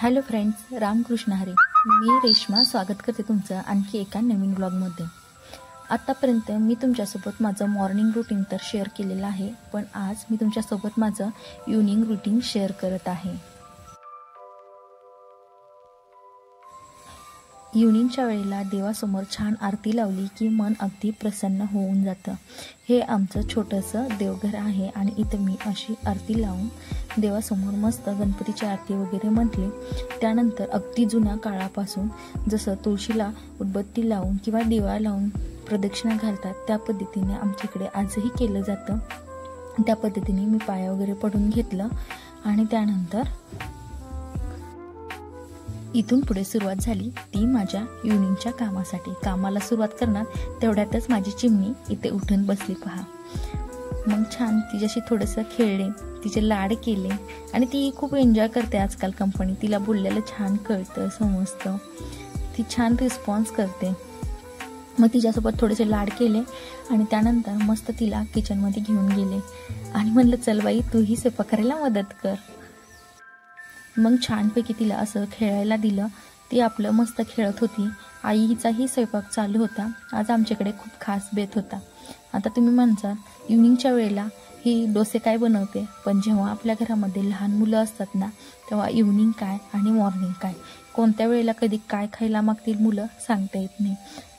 Hello friends, Ramkrishna Hari. मी रेश्मा स्वागत करते तुमचं आणखी एका नवीन व्लॉगमध्ये. आत्तापर्यंत मी तुमच्यासोबत माझं मॉर्निंग रुटीन तर शेअर केलेलं आहे, पण आज मी तुमच्यासोबत माझं इव्हनिंग रुटीन शेअर करत आहे. इव्हनिंगच्या वेळेला देवासमोर छान आरती लावली की मन अगदी प्रसन्न होऊन जातं. हे आमचं छोटंसं देवघर आहे आणि इथं मी अशी आरती लावून देवासमोर मस्त गणपतीची आरती वगैरे म्हटली. त्यानंतर अगदी जुन्या काळापासून जसं तुळशीला उदबत्ती लावून किंवा दिवा लावून प्रदक्षिणा घालतात त्या पद्धतीने आमच्याकडे आजही केलं जातं. त्या पद्धतीने मी पाया वगैरे पडून घेतलं आणि त्यानंतर इथून पुढे सुरुवात झाली ती माझ्या इव्हनिंगच्या कामासाठी. कामाला सुरुवात करणार तेवढ्यातच माझी चिमणी इथे उठून बसली पहा. मग छान तिच्याशी थोडंसं खेळले, तिचे लाड केले आणि ती खूप एन्जॉय करते आजकाल कंपनी. तिला बोललेलं छान कळतं, समजतं, ती छान रिस्पॉन्स करते. मग तिच्यासोबत थोडेसे लाड केले आणि त्यानंतर मस्त तिला किचनमध्ये घेऊन गेले आणि म्हणलं चल बाई तूही स्वयंपाक करायला मदत कर. मग छानपैकी तिला असं खेळायला दिलं. ती आपलं मस्त खेळत होती. आई हिचाही स्वयंपाक चालू होता. आज आमच्याकडे खूप खास बेत होता. आता तुम्ही म्हणता इव्हनिंगच्या वेळेला ही डोसे काय बनवते, पण जेव्हा आपल्या घरामध्ये लहान मुलं असतात ना, तेव्हा इव्हनिंग काय आणि मॉर्निंग काय, कोणत्या वेळेला कधी काय खायला मागतील मुलं सांगता येत नाही.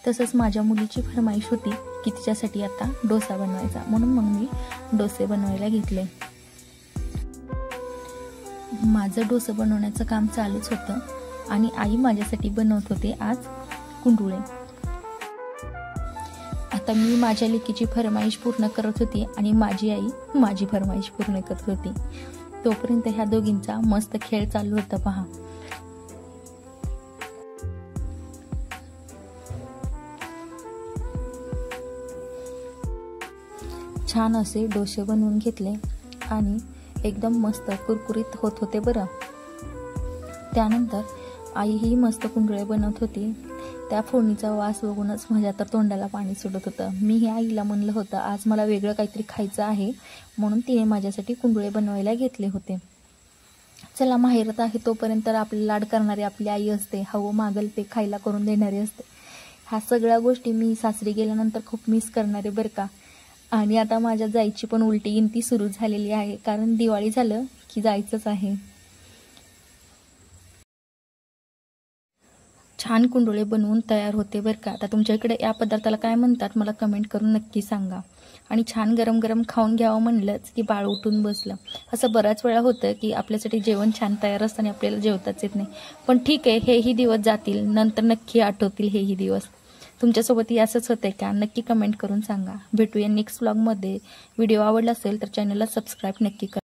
तसंच माझ्या मुलीची फरमाईश होती की तिच्यासाठी आता डोसा बनवायचा, म्हणून मग मी डोसे बनवायला घेतले. माझं डोसं बनवण्याचं काम चालूच होतं आणि आई माझ्यासाठी बनवत होते आज कुंडुळे. आता मी माझ्या लेकीची फरमाईश पूर्ण करत होती आणि माझी आई माझी फरमाईश पूर्ण करत होती. तोपर्यंत ह्या दोघींचा मस्त खेळ चालू होता पहा. छान असे डोसे बनवून घेतले आणि एकदम मस्त कुरकुरीत होत होते बरं. त्यानंतर आईही मस्त कुंडळे बनवत होती. त्या फोडणीचा वास बघूनच माझ्या तर तोंडाला पाणी सुटत होतं. मी हे आईला म्हणलं होतं आज मला वेगळं काहीतरी खायचं आहे, म्हणून तिने माझ्यासाठी कुंडळे बनवायला घेतले होते. चला माहेरात आहे तोपर्यंत आपले लाड करणारी आपली आई असते, हवं मागल ते खायला करून देणारी असते. ह्या सगळ्या गोष्टी मी सासरी गेल्यानंतर खूप मिस करणारे बरं का. आणि आता माझ्या जायची पण उलटी गिनती सुरू झालेली आहे, कारण दिवाळी झालं की जायचंच आहे. छान कुंडोळे बनवून तयार होते बरं का. आता तुमच्याकडे या पदार्थाला काय म्हणतात मला कमेंट करून नक्की सांगा. आणि छान गरम गरम खाऊन घ्यावं म्हणलंच की बाळ उठून बसलं. असं बऱ्याच वेळा होतं की आपल्यासाठी जेवण छान तयार असताना आपल्याला जेवताच येत नाही. पण ठीक आहे, हेही दिवस जातील, नंतर नक्की आठवतील हेही दिवस. तुमच्यासोबतही असंच होतंय का, नक्की कमेंट करून सांगा. भेटूया नेक्स्ट व्लॉगमध्ये. व्हिडिओ आवडला असेल तर चॅनलला सबस्क्राईब नक्की करा.